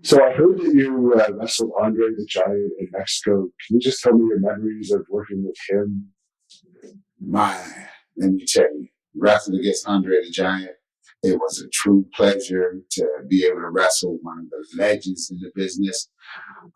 So I heard that you wrestled Andre the Giant in Mexico. Can you just tell me your memories of working with him? My, let me tell you, wrestling against Andre the Giant, it was a true pleasure to be able to wrestle one of the legends in the business.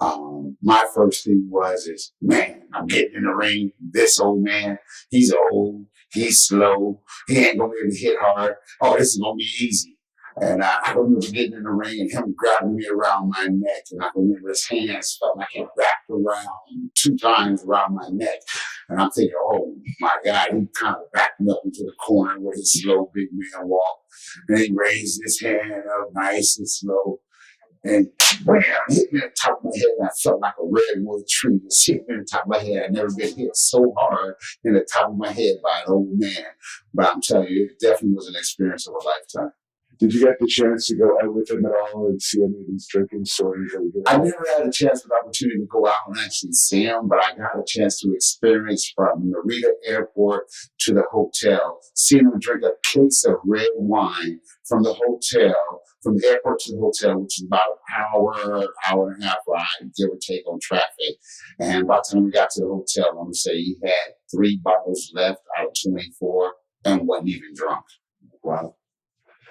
My first thing is, man, I'm getting in the ring. This old man, he's old, he's slow, he ain't gonna be able to hit hard. Oh, this is gonna be easy. And I remember getting in the ring and him grabbing me around my neck. And I remember his hands felt like it wrapped around 2 times around my neck. And I'm thinking, oh my God, he kind of backed me up into the corner with his slow big man walk. And he raised his hand up nice and slow. And bam, hit me on the top of my head, and I felt like a redwood tree. Just hit me on the top of my head. I'd never been hit so hard in the top of my head by an old man. But I'm telling you, it definitely was an experience of a lifetime. Did you get the chance to go out with him at all and see any of these drinking stories? I never had a chance or the opportunity to go out and actually see him, but I got a chance to experience from Narita Airport to the hotel, seeing him drink a case of red wine from the hotel, from the airport to the hotel, which is about an hour and a half ride, give or take on traffic. And by the time we got to the hotel, I'm going to say he had 3 bottles left out of 24 and wasn't even drunk. Wow.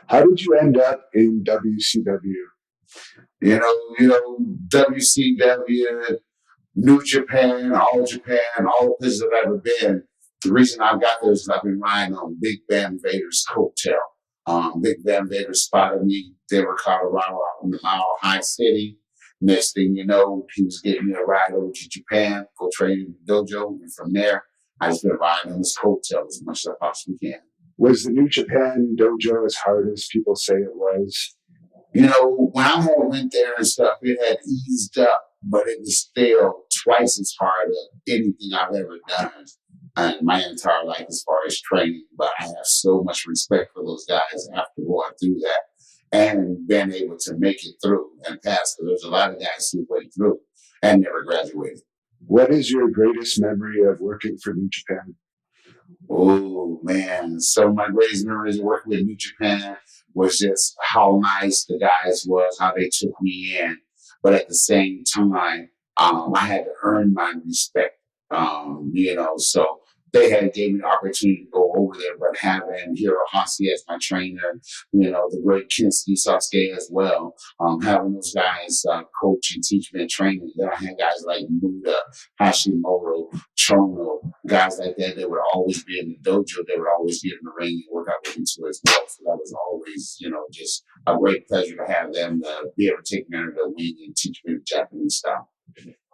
How did you end up in WCW? WCW, New Japan, all the places I've ever been. The reason I got there is I've been riding on Big Van Vader's coattail. Big Van Vader spotted me, Denver, Colorado, out in the Mile High City. Next thing you know, he was getting me a ride over to Japan, go train in the dojo. And from there, I just been riding on his coattail as much as I possibly can. Was the New Japan dojo as hard as people say it was? When I had went there and stuff, it had eased up, but it was still twice as hard as anything I've ever done in my entire life as far as training. But I have so much respect for those guys after going through that and been able to make it through and pass. Because there's a lot of guys who went through and never graduated. What is your greatest memory of working for New Japan? Oh, man. So my greatest memories of working with New Japan was just how nice the guys was, how they took me in. But at the same time, I had to earn my respect, so they had gave me the opportunity to go over there, but having Hiro Hasi as my trainer, the great Kinsuke Sasuke as well, having those guys coach and teach me and train me. Then I had guys like Muda, Hashimoto, Chono, guys like that. They would always be in the dojo. They would always be in the ring and work out with me too as well. So that was always, just a great pleasure to have them be able to take me under their wing and teach me the Japanese style.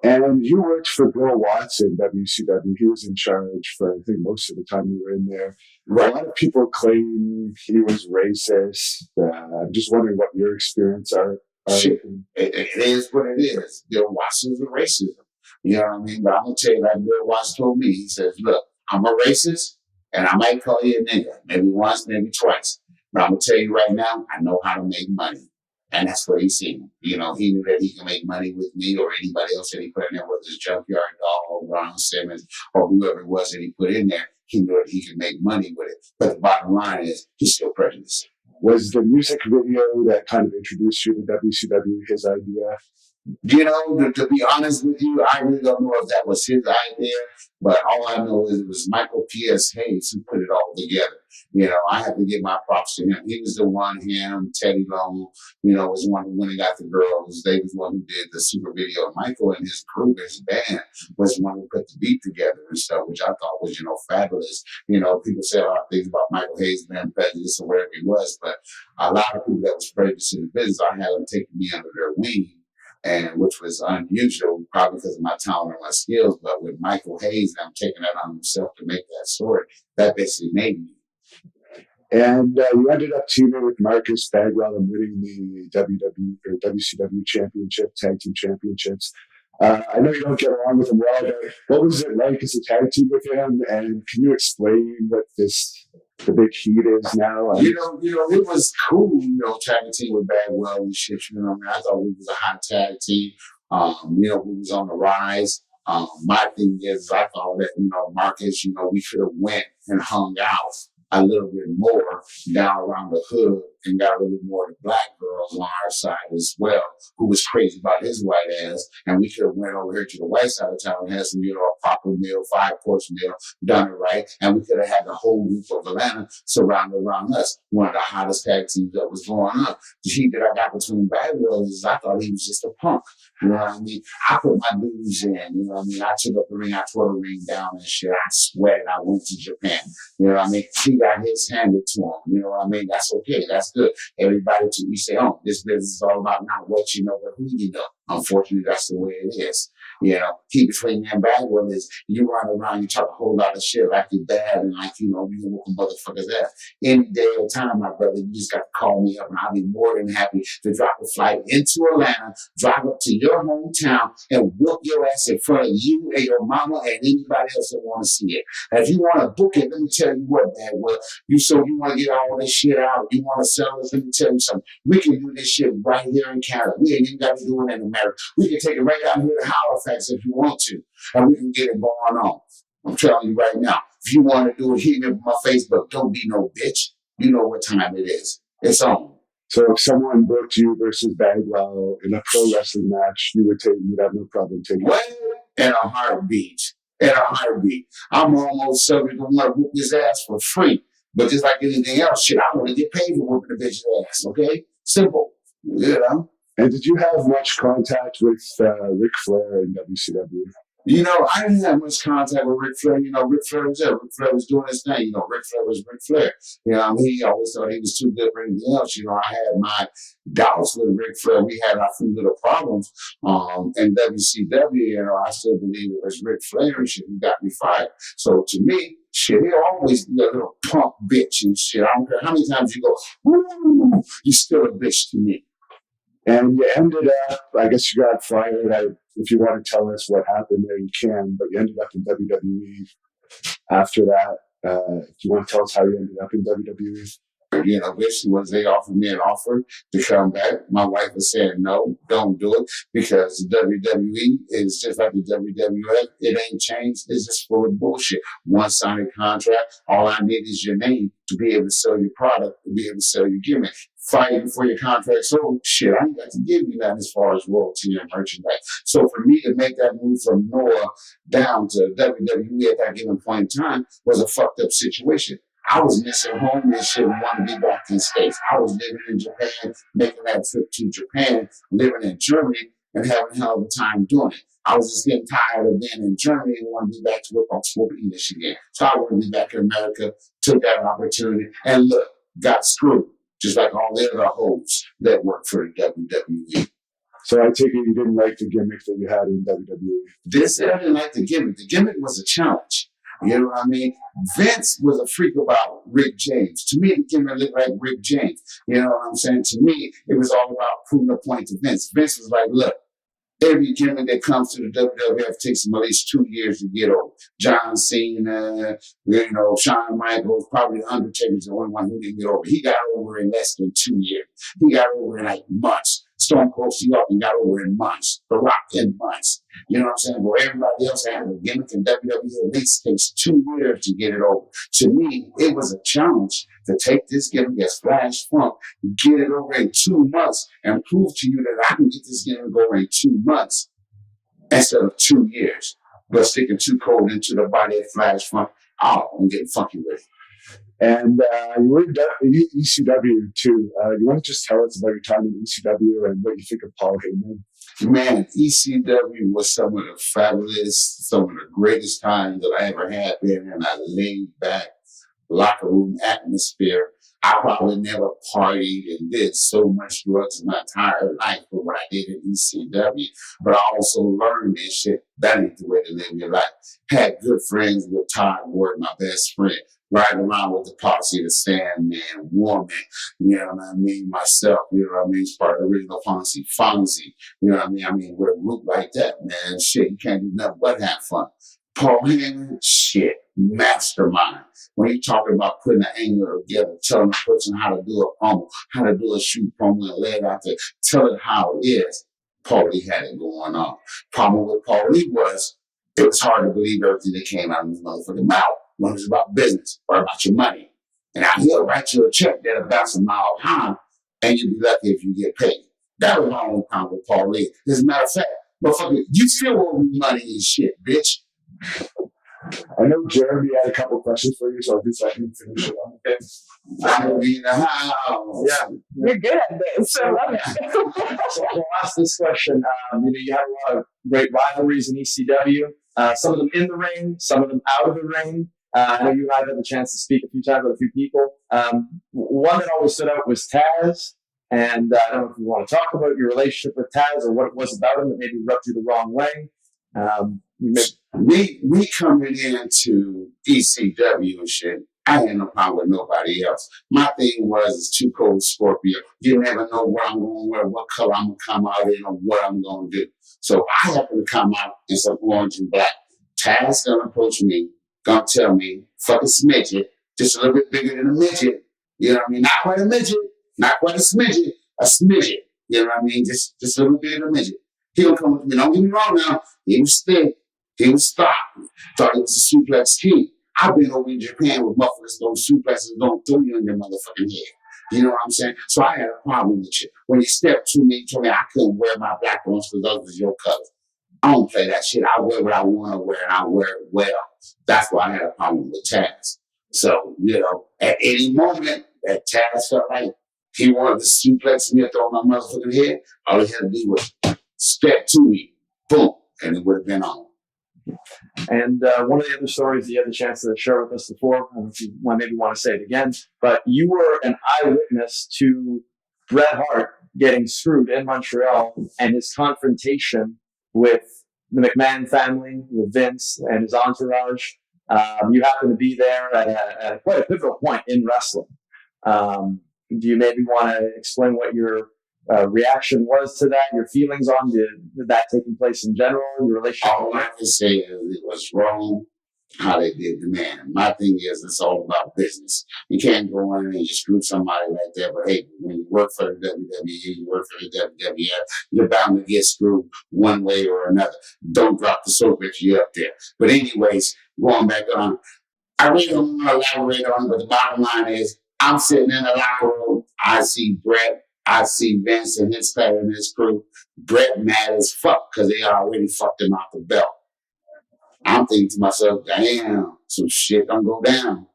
And you worked for Bill Watts in WCW. He was in charge for, I think, most of the time you were in there. Right. A lot of people claim he was racist. I'm just wondering what your experience are. It is what it is. Bill Watts is a racism. You know what I mean? But I'm going to tell you, like Bill Watts told me, he says, look, I'm a racist, and I might call you a nigga. Maybe once, maybe twice. But I'm going to tell you right now, I know how to make money. And that's what he's seen. He knew that he can make money with me or anybody else that he put in there, whether it's Junkyard Dog, Ron Simmons, or whoever it was that he put in there. He knew that he could make money with it. But the bottom line is, he's still prejudiced. Was the music video that kind of introduced you to WCW his idea? To be honest with you, I really don't know if that was his idea, but all I know is it was Michael P.S. Hayes who put it all together. I have to give my props to him. He was the one, him, Teddy Long, was the one who went and got the girls. They was the one who did the super video. Michael and his crew, his band, was the one who put the beat together and stuff, which I thought was, fabulous. People say a lot of things about Michael Hayes being prejudiced or whatever he was, but a lot of people that was prejudiced in the business, I had them taking me under their wing. And which was unusual, probably because of my talent and my skills. But with Michael Hayes, I'm taking that on himself to make that story. That basically made me. And you ended up teaming with Marcus Bagwell and winning the WCW championship, tag team championships. I know you don't get along with him well, but what was it like as a tag team with him? And can you explain what the big heat is now? It was cool, tag team with Bagwell and shit. I thought we was a hot tag team. We was on the rise. My thing is, I thought that, Marcus, we should have went and hung out a little bit more down around the hood and got a little bit more of the black girls on our side as well who was crazy about his white ass, and we could have went over here to the white side of town and had some, a proper meal, 5-course meal, done it right, and we could have had the whole group of Atlanta surrounded around us. One of the hottest tag teams that was going up. The heat that I got between Barwell is I thought he was just a punk. You know what I mean? I put my dues in. You know what I mean? I took up the ring, I tore the ring down and shit. I sweated. I went to Japan. You know what I mean? He got his handed to him. You know what I mean? That's okay. That's good. Everybody to each their own. This business is all about not what you know, but who you know. Unfortunately, that's the way it is. Key between me and Bagwell is you run around, you talk a whole lot of shit like you're bad and like, you whoop a motherfucker's ass. Any day or time, my brother, you just got to call me up and I'll be more than happy to drop a flight into Atlanta, drive up to your hometown and whoop your ass in front of you and your mama and anybody else that want to see it. And if you want to book it, let me tell you what, Bagwell, you want to get all this shit out, you want to sell this, let me tell you something. We can do this shit right here in Canada. We ain't even got to do it in America. We can take it right out here to Halifax if you want to, and we can get it going on. I'm telling you right now, if you want to do it, hit me up on my Facebook. Don't be no bitch. You know what time it is. It's on. So if someone booked you versus Bagwell in a pro wrestling match, you'd have no problem taking it. Well, in a heartbeat. In a heartbeat. I'm almost subject to want to whoop his ass for free. But just like anything else, shit, I want to get paid for whooping the bitch's ass, okay? Simple. And did you have much contact with Ric Flair and WCW? I didn't have much contact with Ric Flair. Ric Flair was there. Ric Flair was doing his thing. Ric Flair was Ric Flair. He always thought he was too good for anything else. I had my doubts with Ric Flair. We had our few little problems in WCW. I still believe it was Ric Flair and shit who got me fired. So to me, shit, he'll always be a little punk bitch and shit. I don't care how many times you go, woo, you're still a bitch to me. And you ended up, I guess you got fired. If you want to tell us what happened there, you can, but you ended up in WWE after that. If you want to tell us how you ended up in WWE? Basically, once they offered me an offer to come back, my wife was saying, no, don't do it, because the WWE is just like the WWF. It ain't changed. It's just full of bullshit. One-sided contract. All I need is your name to be able to sell your product, to be able to sell your gimmick. Fighting for your contract. So shit, I ain't got to give you that as far as royalty and merchandise. So for me to make that move from Noah down to WWE at that given point in time was a fucked up situation. I was missing home and shit and wanted to be back in States. I was living in Japan, making that trip to Japan, living in Germany, and having a hell of a time doing it. I was just getting tired of being in Germany and wanted to be back to work on spoken English again. So I wanted to be back in America, took that opportunity, and look, got screwed. Just like all the other hoes that work for the WWE. So I take it you didn't like the gimmick that you had in WWE? I didn't like the gimmick. The gimmick was a challenge. You know what I mean? Vince was a freak about Rick James. To me, the gimmick looked like Rick James. You know what I'm saying? To me, it was all about proving a point to Vince. Vince was like, look, every gimmick that comes to the WWF takes them at least 2 years to get over. John Cena, Shawn Michaels, probably The Undertaker's the only one who didn't get over. He got over in less than 2 years. He got over in like months. Stone Cold Steve Austin got over in months. The Rock in months. You know what I'm saying? But everybody else had a gimmick in WWE at least takes 2 years to get it over. To me, it was a challenge to take this gimmick as Flash Funk, get it over in 2 months, and prove to you that I can get this gimmick over in 2 months instead of 2 years. But sticking too cold into the body of Flash Funk, and getting funky with it. And you were in ECW too. You want to just tell us about your time in ECW and what you think of Paul Heyman? Man, ECW was some of the greatest times that I ever had being in a laid back locker room atmosphere. I probably never partied and did so much drugs in my entire life for what I did in ECW. But I also learned this shit. That ain't the way to live your life. Had good friends with Todd Ward, my best friend. Riding around with the posse, the Sandman, Woman, you know what I mean? Myself, you know what I mean? It's part of the original Fonzie, you know what I mean? With a group like that, man, shit, you can't do nothing but have fun. Paul Heyman, shit, mastermind. When you're talking about putting an angle together, telling a person how to do a promo, how to do a shoot promo and lay it out there, tell it how it is, Paulie had it going on. Problem with Paulie was, it was hard to believe everything that came out of his motherfucking mouth. When it's about business or about your money. And he'll write you a check that'll bounce a mile high, and you'd be lucky if you get paid. That was my only problem with Paul Lee. As a matter of fact, motherfucker, you still owe me money and shit, bitch. I know Jeremy had a couple questions for you, so I'll just let him finish it off. Okay. I'm gonna be in the house. Yeah, you're good at this. So I love it. So we'll ask this question. You have a lot of great rivalries in ECW. Some of them in the ring, some of them out of the ring. I know you and I have had the chance to speak a few times with a few people. One that always stood out was Taz. And I don't know if you want to talk about your relationship with Taz or what it was about him that maybe rubbed you the wrong way. We coming into ECW and shit, I had no problem with nobody else. My thing was it's too Cold Scorpio. You never know where I'm going to wear, what color I'm going to come out in, or what I'm going to do. So I happen to come out in some orange and black. Taz gonna approach me, gonna tell me, fucking smidget, just a little bit bigger than a midget. You know what I mean? Not quite a midget, not quite a smidget, a smidget. You know what I mean? Just a little bit of a midget. He gonna come with me. Don't get me wrong now. He was thick. He was stopped. Thought he was a suplex king. I've been over in Japan with motherfuckers, those suplexes don't throw you in your motherfucking head. You know what I'm saying? So I had a problem with you. When you stepped to me, you told me I couldn't wear my black ones because those was your color. I don't play that shit. I wear what I want to wear, and I wear it well. That's why I had a problem with Taz. So, at any moment that Taz felt like he wanted to suplex me or throw my motherfucking head, all he had to do was step to me, boom, and it would have been on. And one of the other stories you had the chance to share with us before, I don't know if you maybe want to say it again, but you were an eyewitness to Bret Hart getting screwed in Montreal and his confrontation with the McMahon family, with Vince and his entourage. You happen to be there at quite a pivotal point in wrestling. Do you maybe want to explain what your reaction was to that, your feelings on that taking place in general, your relationship? All I can say is it was wrong how they did the man. My thing is it's all about business. You can't go in and you screw somebody like that, but hey, when you work for the WWE, you work for the WWF, you're bound to get screwed one way or another. Don't drop the soap if you're up there. But anyways, going back on, I really don't want to elaborate on it, but the bottom line is I'm sitting in the locker room, I see Bret, I see Vince and his family and his crew. Bret mad as fuck because they already fucked him out the belt. I'm thinking to myself, damn, some shit gonna go down.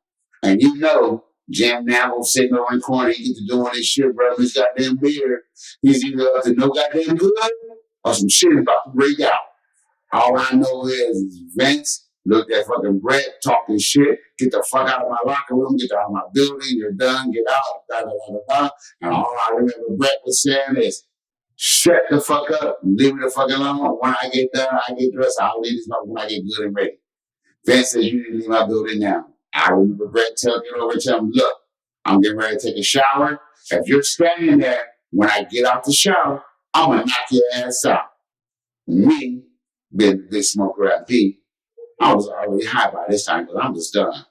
And Jim Naville sitting over in the corner, he gets to doing this shit, bro, his goddamn beard. He's either up to no goddamn good or some shit is about to break out. All I know is Vince looked at fucking Bret talking shit, get the fuck out of my locker room, get out of my building, you're done, get out, da da da da da. And all I remember Bret was saying is, shut the fuck up, leave me the fuck alone. When I get done, I get dressed, I'll leave this motherfucker when I get good and ready. Vince says, you need to leave my building now. I remember Bret telling me over and telling him, look, I'm getting ready to take a shower. If you're standing there, when I get out the shower, I'm going to knock your ass out. Me, being the big smoker I be, I was already high by this time because I'm just done.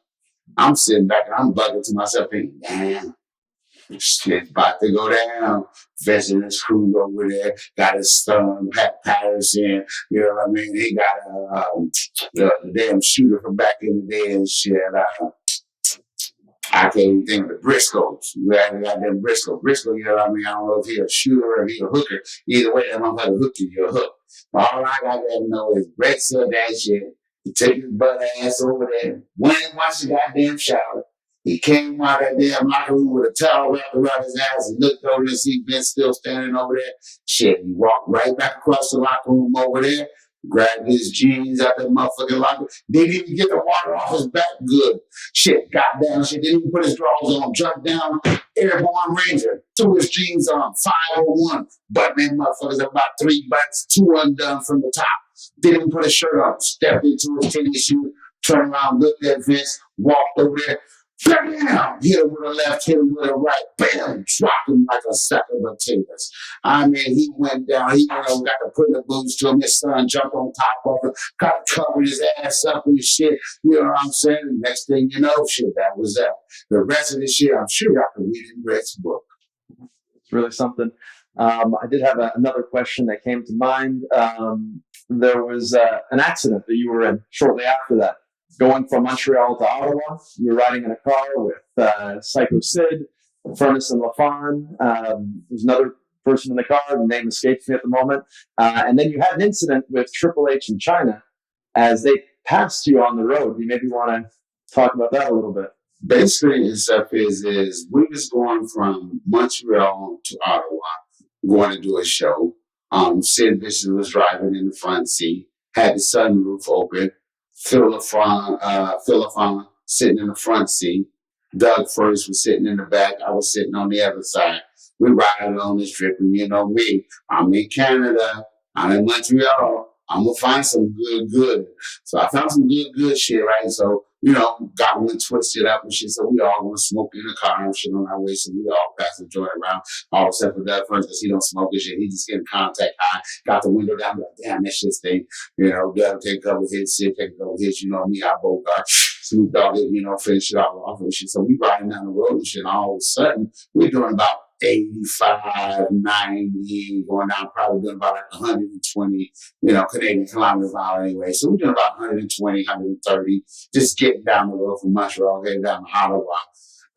I'm sitting back and I'm bugging to myself thinking, damn, shit's about to go down. Vince and his crew over there got his son, Pat Patterson, you know what I mean? He got the damn shooter from back in the day and shit. I can't even think of the Briscoes. We got them Briscoe. Briscoe, you know what I mean? I don't know if he's a shooter or he's a hooker. Either way, that motherfucker hook you, you're a hook. But all I got to know is Bret said that shit. He took his butt ass over there, went and watched the goddamn shower. He came out of that damn locker room with a towel wrapped around his ass and looked over to see Vince still standing over there. Shit, he walked right back across the locker room over there, grabbed his jeans out that motherfucking locker. Didn't even get the water off his back good. Shit, got down. Shit, didn't even put his drawers on. Jumped down, Airborne Ranger. Threw his jeans on, 501. Button them motherfuckers about 3 buttons, 2 undone from the top. Didn't even put his shirt on. Stepped into his tennis shoe, turned around, looked at Vince, walked over there. Bam! Hit him with a left, hit him with a right. Bam! Dropped him like a sack of potatoes. I mean, he went down. He got to put the boots to him. His son jumped on top of him, got to cover his ass up and shit. You know what I'm saying? The next thing you know, shit, that was that. The rest of the shit, I'm sure y'all can read in Brett's book. It's really something. I did have another question that came to mind. There was an accident that you were in shortly after that. Going from Montreal to Ottawa, you were riding in a car with Psycho Sid, Furnace and LaFon. There's another person in the car. The name escapes me at the moment. And then you had an incident with Triple H in China as they passed you on the road. You maybe want to talk about that a little bit. Basically, the stuff is we was going from Montreal to Ottawa, going to do a show. Sid Vicious was driving in the front seat, had the sunroof open. Phil LaFon sitting in the front seat. Doug First was sitting in the back. I was sitting on the other side. We riding on this trip, and you know me, I'm in Canada. I'm in Montreal. I'm gonna find some good. So I found some good shit, right? So, you know, got one twisted up and shit. So we all gonna smoke in the car and shit on our way. So we all pass the joint around, all except for Doug First, because he don't smoke this shit. He just getting contact high, got the window down, like, damn, that shit stink. You know, Doug take a couple hits, Sid take a couple hits, you know me, I both got Snoop Dogg, you know, finish it off and shit. So we riding down the road and shit, and all of a sudden, we're doing about 85, 90, going down, probably doing about like 120, you know, Canadian kilometers an hour anyway. So we're doing about 120, 130, just getting down the road from Montreal, getting down to Ottawa.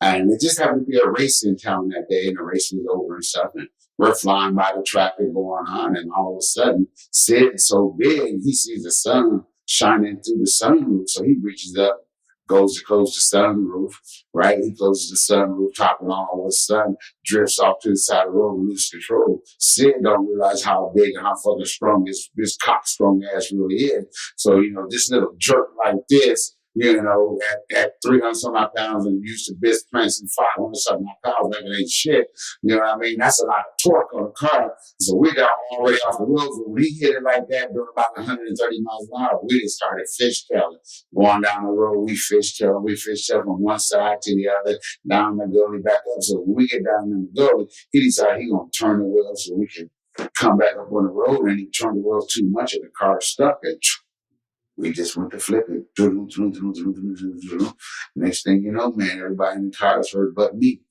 And it just happened to be a race in town that day, and the race was over and stuff. And we're flying by the traffic going on, and all of a sudden, Sid's so big, he sees the sun shining through the sunroof. So he reaches up, goes to close the sunroof, right? He closes the sunroof, top, and all of a sudden drifts off to the side of the road and loses control. Sid don't realize how big and how fucking strong this cock strong ass really is. So, you know, this little jerk like this, you know, at 300 some odd pounds and used to biz plants and 500 something pounds, like it ain't shit. You know what I mean? That's a lot of torque on a car. So we got already off the road. So when he hit it like that, doing about 130 miles an hour, we just started fishtailing. Going down the road, we fishtail from one side to the other, down the gully, back up. So when we get down in the gully, he decided he's going to turn the wheel so we can come back up on the road, and he turned the wheel too much and the car stuck, and we just went to flip it. Next thing you know, man, everybody in the car is hurt but me.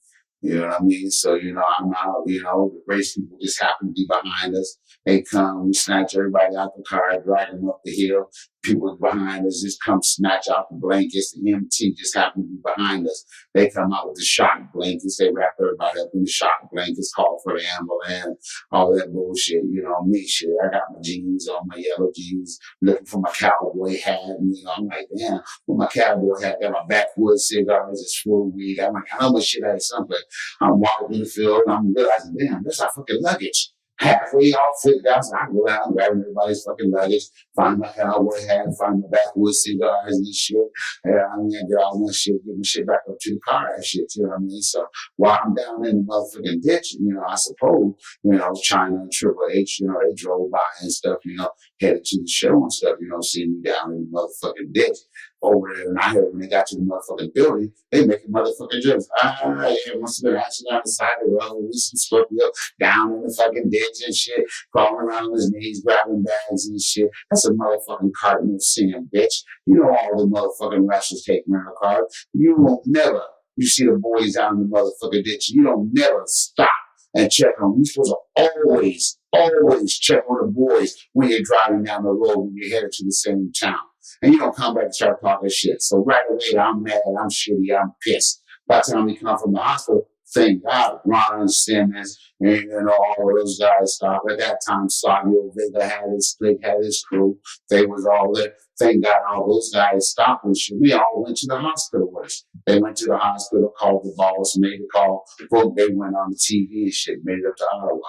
You know what I mean? So, you know, I'm out, you know, the race people just happen to be behind us. They come, we snatch everybody out the car, drag them up the hill. People behind us just come snatch out the blankets. The MT just happen to be behind us. They come out with the shock blankets. They wrap everybody up in the shock blankets, call for the ambulance, all that bullshit. You know, me shit. I got my jeans on, my yellow jeans, looking for my cowboy hat. And, you know, I'm like, damn, with my cowboy hat, got my backwoods cigars, it's full weed. I'm like, I know my shit had something. I'm walking in the field and I'm realizing, damn, that's our fucking luggage. Halfway all fit down, so I go out and grab everybody's fucking luggage, find my cowboy hat, find my backwoods cigars and shit. And I mean, I get all my shit, get my shit back up to the car and shit, you know what I mean? So while I'm down in the motherfucking ditch, you know, I suppose, you know, China and Triple H, you know, they drove by and stuff, you know, headed to the show and stuff, you know, seeing me down in the motherfucking ditch over there. And I heard when they got to the motherfucking building, they making motherfucking jokes. Yeah, must have been actually on the side of the road, Lucy Scorpio down in the fucking ditch and shit, crawling around on his knees, grabbing bags and shit. That's a motherfucking carton of sin, bitch. You know all the motherfucking wrestlers taking around the car. You won't never, you see the boys down in the motherfucking ditch, you don't never stop and check on them. You're supposed to always check on the boys when you're driving down the road when you're headed to the same town. And you don't come back and start talking shit. So right away, I'm mad, I'm shitty, I'm pissed. By the time we come from the hospital, thank God, Ron and Simmons, and you know, all of those guys stopped. At that time, Savio Vega had his clique, had his crew. They was all there. Thank God all those guys stopped and shit. We all went to the hospital with us. They went to the hospital, called the boss, made the call. Boom, they went on the TV and shit, made it up to Ottawa.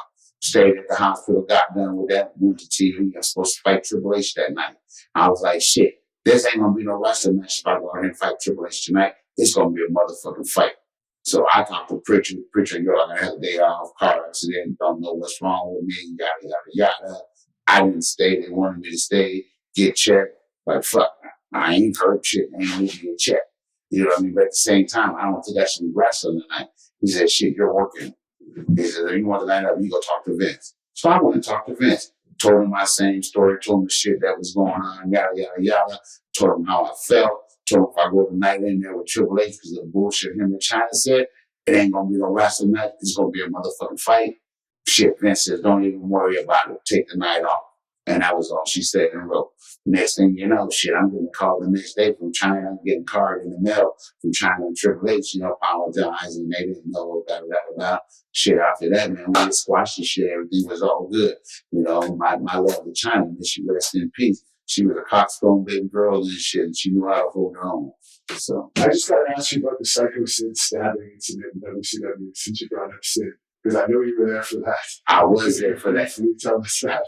Stayed at the hospital, got done with that, went to TV. I was supposed to fight Triple H that night. I was like, shit, this ain't gonna be no wrestling match if I go out and fight Triple H tonight. It's gonna be a motherfucking fight. So I talked to Pritchard, you're like, I had a day off, car accident, don't know what's wrong with me, yada, yada, yada. I didn't stay. They wanted me to stay, get checked. Like, fuck, I ain't hurt shit, ain't need to get checked. You know what I mean? But at the same time, I don't think I should be wrestling tonight. He said, shit, you're working. He said, if you want to line up, you go talk to Vince. So I went and talked to Vince. Told him my same story, told him the shit that was going on, yada, yada, yada. Told him how I felt. Told him if I go tonight in there with Triple H because of the bullshit him and China said, it ain't going to be no wrestling match. It's going to be a motherfucking fight. Shit, Vince says, don't even worry about it. Take the night off. And that was all she said and wrote. Next thing you know, shit, I'm getting a call the next day from China. I'm getting a card in the mail from China and Triple H, apologizing. They didn't know about. Shit, after that, man, we had squashed the shit. Everything was all good. My love to China, may she rest in peace. She was a coxcomb baby girl and shit, and she knew how to hold her own. So I just got to ask you about the Psycho Sid stabbing incident in WCW since you brought up Sid, because I know you were there for that. I was there for that. Can you tell us that?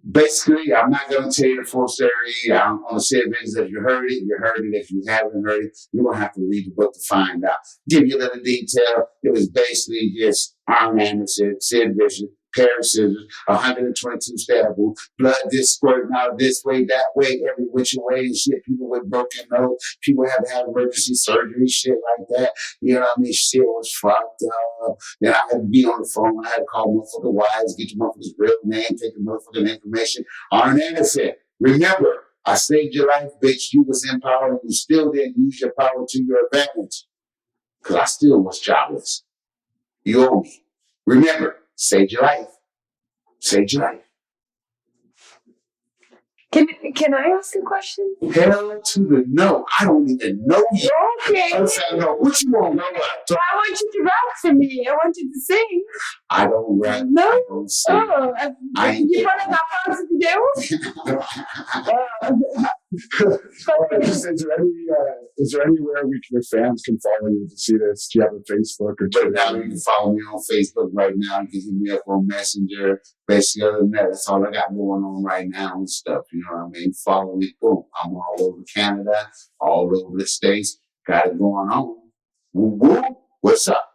Basically, I'm not going to tell you the full story. I'm going to say it because if you heard it, you heard it. If you haven't heard it, you're going to have to read the book to find out. Give you a little detail. It was basically just Arn Anderson, Sid Vicious, pair of scissors, 122 stab wounds, blood this squirting out this way, that way, every which way and shit. People with broken nose, people have to have emergency surgery, shit like that. You know what I mean? Shit was fucked up. Then I had to be on the phone. I had to call motherfucking wives, get your motherfucker's real name, take the motherfucking information. Arn Anderson, remember, I saved your life, bitch. You was in power and you still didn't use your power to your advantage. Because I still was jobless. You owe me. Remember, saved your life. Saved your life. Can I ask a question? Hell to the no. I don't even know you. Okay. I'm saying, no, what you want? No, I want you to rap for me. I want you to sing. I don't rap. No? I don't sing. Oh, you want to have fun to Is there anywhere the fans can follow you to see this? Do you have a Facebook or Twitter? But now you can follow me on Facebook right now. You can hit me up on Messenger. Basically, other than that, that's all I got going on right now and stuff. You know what I mean? Follow me. Boom. I'm all over Canada, all over the States. Got it going on. Woo woo. What's up?